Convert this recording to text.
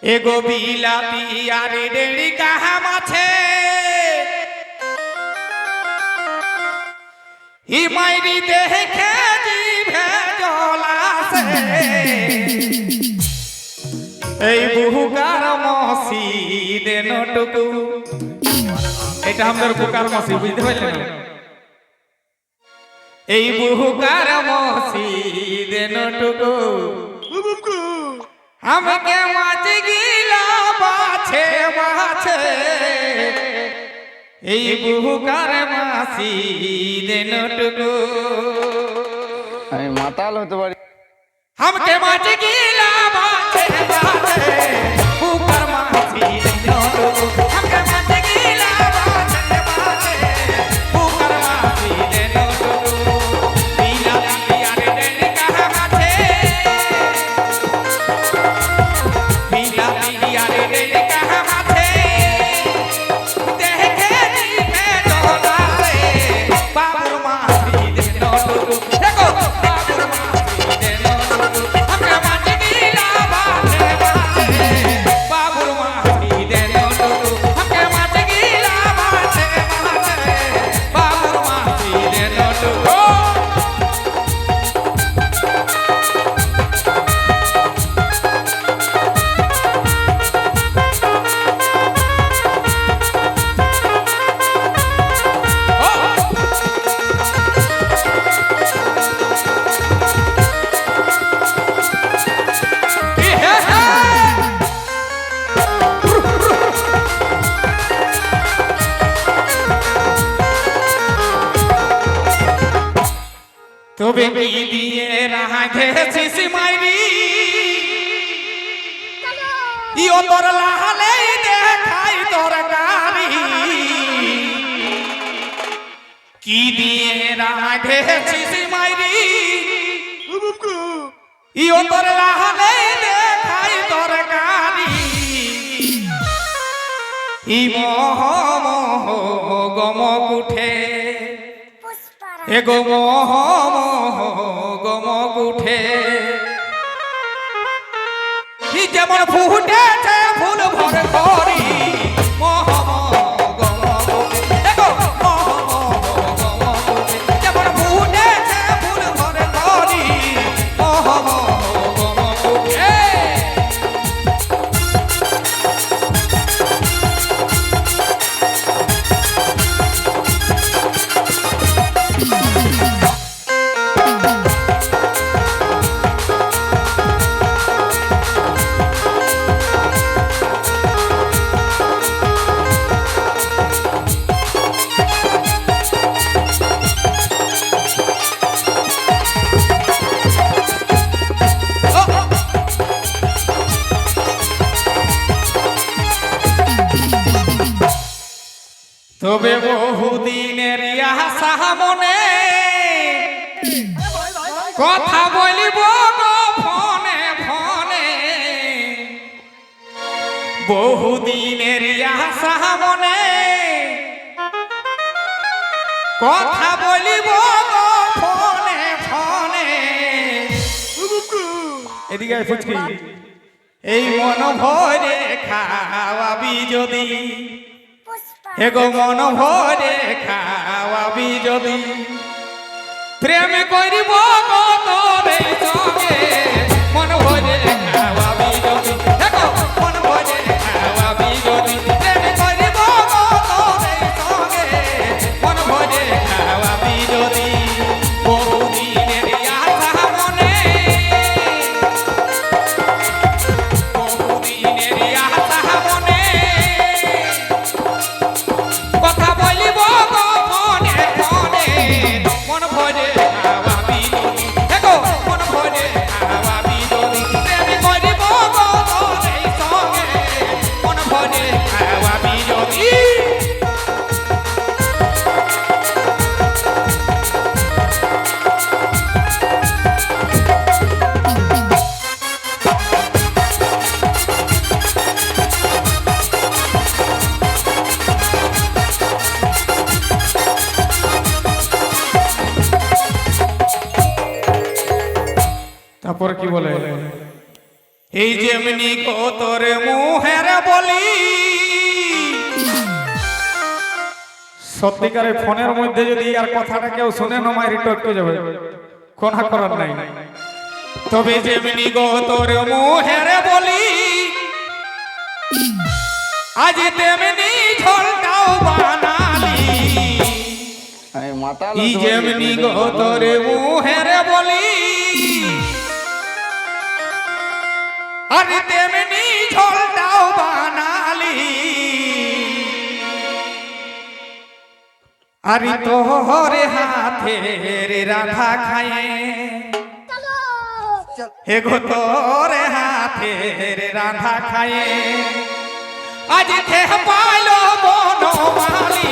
एगो बिलाती यारी डेड़ी कहा माछे ही मायरी देखे जी भेजला से এই বুকার মসি দেন টুকু এটা আমাদের বুকার মসি বুঝতে পারলেন এই বুকার মসি দেন টুকু हमके माच गिला बाछे बाछे এই বুকার মাসি দেন টুকু আমি মাতাল হতে পারি हमके माच गिला बाछे बाछे बुकार मासी देन टुकु हमके माच गिला बाछे बाछे बुकार मासी देन टुकु पीला पिया रे देन कहा माछे पीला पिया रे देन कहा माछे देखे जी भेजला रे बाबुर मासी देन टुकु देखो बाबुर मासी देन टुकु हमके माच गिला बाछे बाछे बाबुर मासी देन टुकु हमके माच गिला बाछे बाछे बाबुर मासी देन टुकु তবে কি দিয়ে রাখেছিস মাইরি ইও তোর লাহালে দেখাই তোর গাড়ি কি দিয়ে রাখেছিস মাইরি ইও তোর লাহালে দেখাই তোর গাড়ি ই মোহ মোহ গমক উঠে एगो मोह मोह गमक उठे जेमन फुटे फूल भर करी मोह मोह गमक उठे एगो मोह मोह गमक उठे जेमन फुटे फूल भर करी मोह मोह गमक उठे তবে বহুদিনের আশা মনে কথা বলিব ফোনে ফোনে বহুদিনের আশা মনে কথা বলিব ফোনে ফোনে এদিকে ফুচকি এই মন ভরে খাওয়াবি যদি एगो मन भरे खावाबी जदि प्रेम करिब तोरे संगे मन भरे खावाबी जदि एगो मन भरे खावाबी जदि प्रेम करिब तोरे संगे मन भरे खावाबी जदि बहुदिनेर आशा मने बहुदिनेर आशा मने কথা বলিব ফোনে ফোনে মন ভরে খাওয়াবি দেখো মন ভরে খাওয়াবি যদি প্রেম করিব তোরে সঙ্গে মন ভরে খাওয়াবি যদি তারপর কি বলে এই যেমনি গো তোর মুহের বলি সত্যিকারের ফোনের মধ্যে যদি আর কথাটা কেউ শুনে না মাইরি টটকে যাবে কোনা করার নাই তবে যেমনি গো তোর মুহের বলি আজ তেমনি ঝোলটাও বানালি আমি মাতাল ই হতে পারি যেমনি এমনিতে গো কথা তোর বলতে। মুহের বলি আরে তেমনি ঝোলটাও বানালি আরে তোহরে হাতের রাধা খায়ে হে গো তোরে হাতের রাধা খায়ে আজ থে পাইলো বনমালী